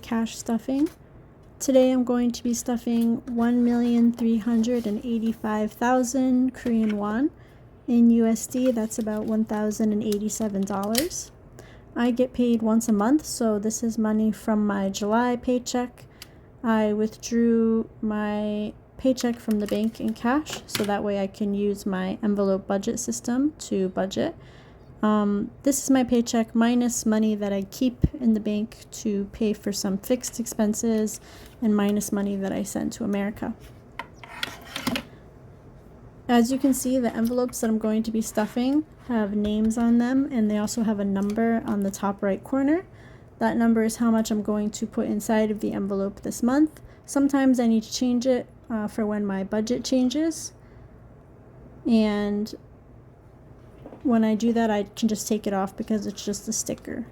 cash stuffing. Today I'm going to be stuffing 1,385,000 Korean won. In USD, that's about $1,087. I get paid once a month, so this is money from my July paycheck. I withdrew my paycheck from the bank in cash, so that way I can use my envelope budget system to budget. This is my paycheck minus money that I keep in the bank to pay for some fixed expenses and minus money that I send to America. As you can see, the envelopes that I'm going to be stuffing have names on them, and they also have a number on the top right corner. That number is how much I'm going to put inside of the envelope this month. Sometimes I need to change it for when my budget changes, and when I do that, I can just take it off because it's just a sticker.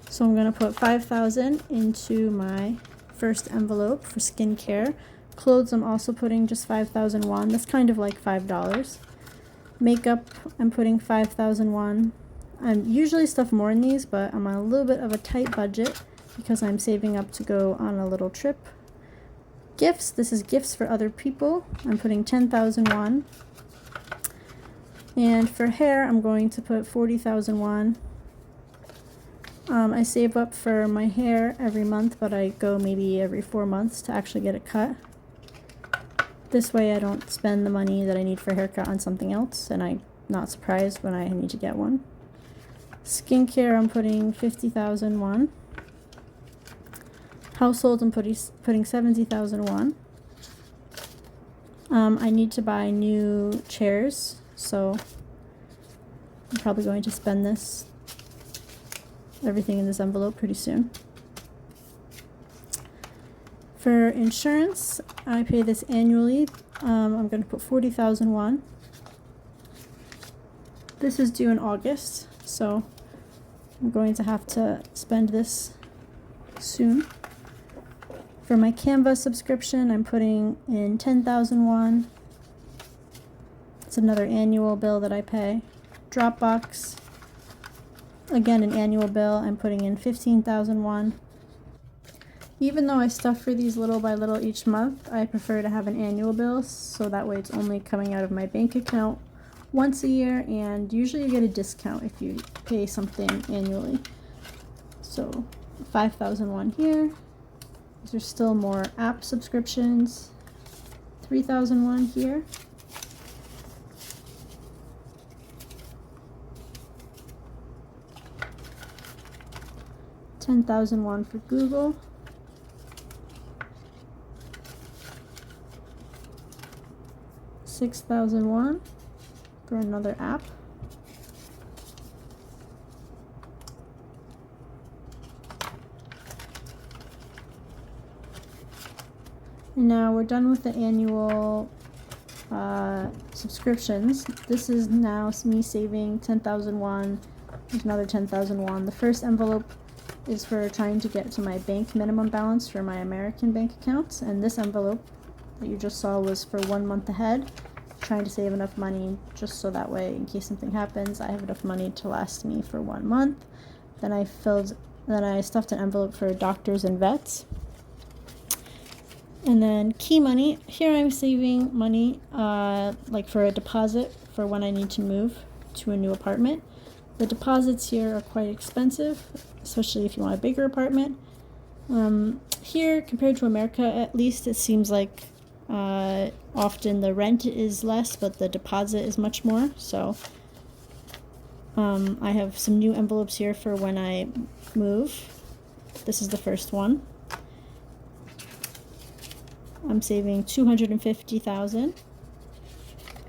So I'm going to put 5,000 into my first envelope for skincare. Clothes, I'm also putting just 5,000 won. That's kind of like $5. Makeup, I'm putting 5,000 won. I usually stuff more in these, but I'm on a little bit of a tight budget because I'm saving up to go on a little trip. Gifts, this is gifts for other people. I'm putting 10,000 won. And for hair, I'm going to put 40,000 won. I save up for my hair every month, but I go maybe every 4 months to actually get it cut. This way I don't spend the money that I need for a haircut on something else, and I'm not surprised when I need to get one. Skincare, I'm putting 50,000 won. Household, I'm putting 70,000 won. I need to buy new chairs, so I'm probably going to spend everything in this envelope pretty soon. For insurance, I pay this annually. I'm going to put 40,000 won. This is due in August, so I'm going to have to spend this soon. For my Canva subscription, I'm putting in 10,000 won. It's another annual bill that I pay. Dropbox, again an annual bill, I'm putting in 15,000 won. Even though I stuff for these little by little each month, I prefer to have an annual bill, so that way it's only coming out of my bank account once a year, and usually you get a discount if you pay something annually. So 5,000 won here. There's still more app subscriptions. 3,000 won here. $10,000 for Google. 6,000 won for another app. And now we're done with the annual subscriptions. This is now me saving 10,000 won. There's another 10,000 won. The first envelope is for trying to get to my bank minimum balance for my American bank accounts, and this envelope that you just saw was for 1 month ahead, trying to save enough money just so that way in case something happens I have enough money to last me for 1 month. Then I stuffed an envelope for doctors and vets. And then key money, here I'm saving money like for a deposit for when I need to move to a new apartment. The deposits here are quite expensive, especially if you want a bigger apartment. Here, compared to America, at least it seems like often the rent is less, but the deposit is much more. So I have some new envelopes here for when I move. This is the first one. I'm saving 250,000.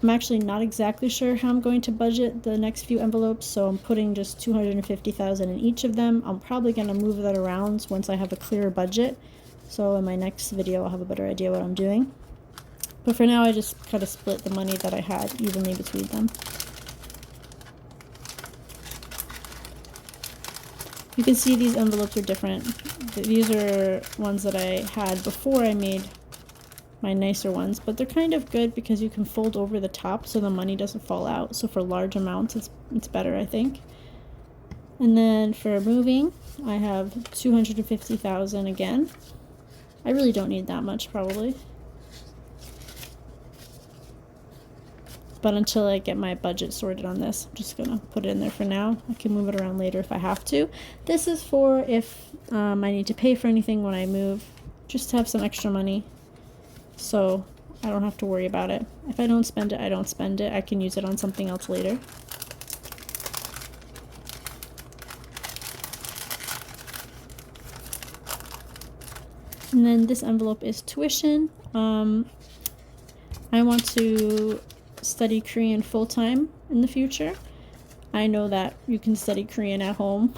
I'm actually not exactly sure how I'm going to budget the next few envelopes, so I'm putting just 250,000 in each of them. I'm probably going to move that around once I have a clearer budget. So in my next video, I'll have a better idea what I'm doing. But for now, I just kind of split the money that I had evenly between them. You can see these envelopes are different. These are ones that I had before I made my nicer ones, but they're kind of good because you can fold over the top so the money doesn't fall out. So for large amounts, it's better, I think. And then for moving, I have 250,000 again. I really don't need that much probably. But until I get my budget sorted on this, I'm just gonna put it in there for now. I can move it around later if I have to. This is for if I need to pay for anything when I move, just to have some extra money, so I don't have to worry about it. If I don't spend it, I don't spend it. I can use it on something else later. And then this envelope is tuition. I want to study Korean full-time in the future. I know that you can study Korean at home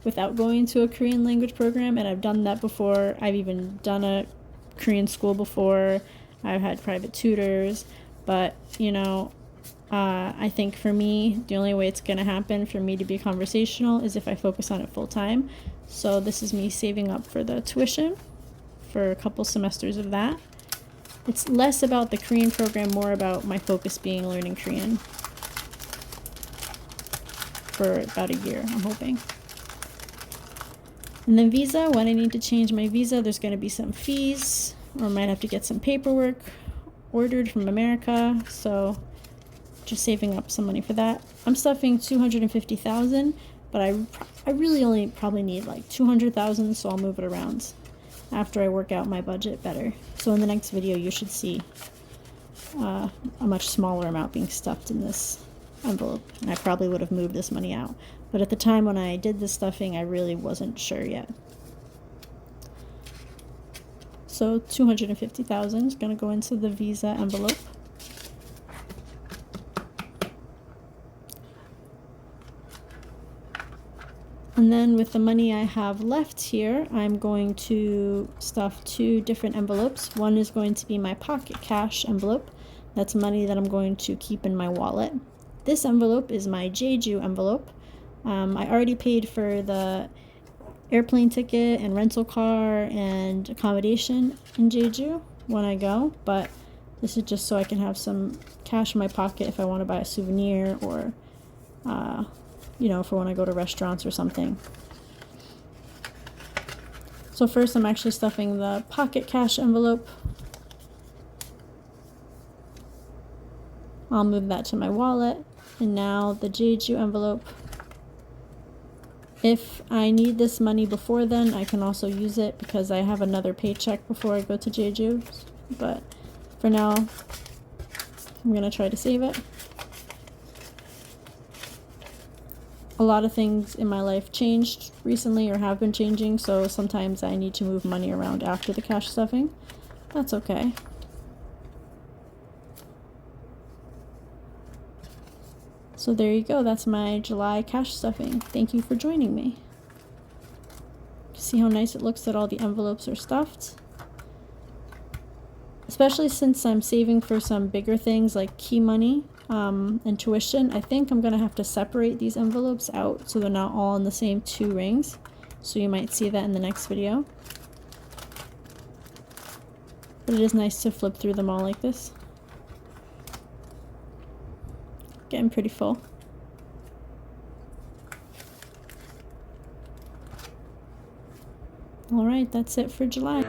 without going to a Korean language program, and I've done that before. I've even done a Korean school before. I've had private tutors, but you know, I think for me, the only way it's going to happen for me to be conversational is if I focus on it full-time. So this is me saving up for the tuition for a couple semesters of that. It's less about the Korean program, more about my focus being learning Korean for about a year, I'm hoping. And then visa, when I need to change my visa, there's going to be some fees, or I might have to get some paperwork ordered from America, so just saving up some money for that. I'm stuffing 250,000, but I really only probably need like 200,000, so I'll move it around after I work out my budget better. So in the next video you should see a much smaller amount being stuffed in this envelope, and I probably would have moved this money out, but at the time when I did this stuffing I really wasn't sure yet. So 250,000 is going to go into the visa envelope. And then with the money I have left here, I'm going to stuff 2 different envelopes. One is going to be my pocket cash envelope. That's money that I'm going to keep in my wallet. This envelope is my Jeju envelope. I already paid for the airplane ticket and rental car and accommodation in Jeju when I go, but this is just so I can have some cash in my pocket if I want to buy a souvenir, or you know, for when I go to restaurants or something. So first I'm actually stuffing the pocket cash envelope. I'll move that to my wallet. And now the Jeju envelope. If I need this money before then, I can also use it because I have another paycheck before I go to Jeju. But for now, I'm going to try to save it. A lot of things in my life changed recently or have been changing, so sometimes I need to move money around after the cash stuffing. That's okay. So there you go, that's my July cash stuffing. Thank you for joining me. See how nice it looks that all the envelopes are stuffed? Especially since I'm saving for some bigger things like key money and tuition. I think I'm gonna have to separate these envelopes out so they're not all in the same 2 rings. So you might see that in the next video. But it is nice to flip through them all like this. Getting pretty full. Alright, that's it for July.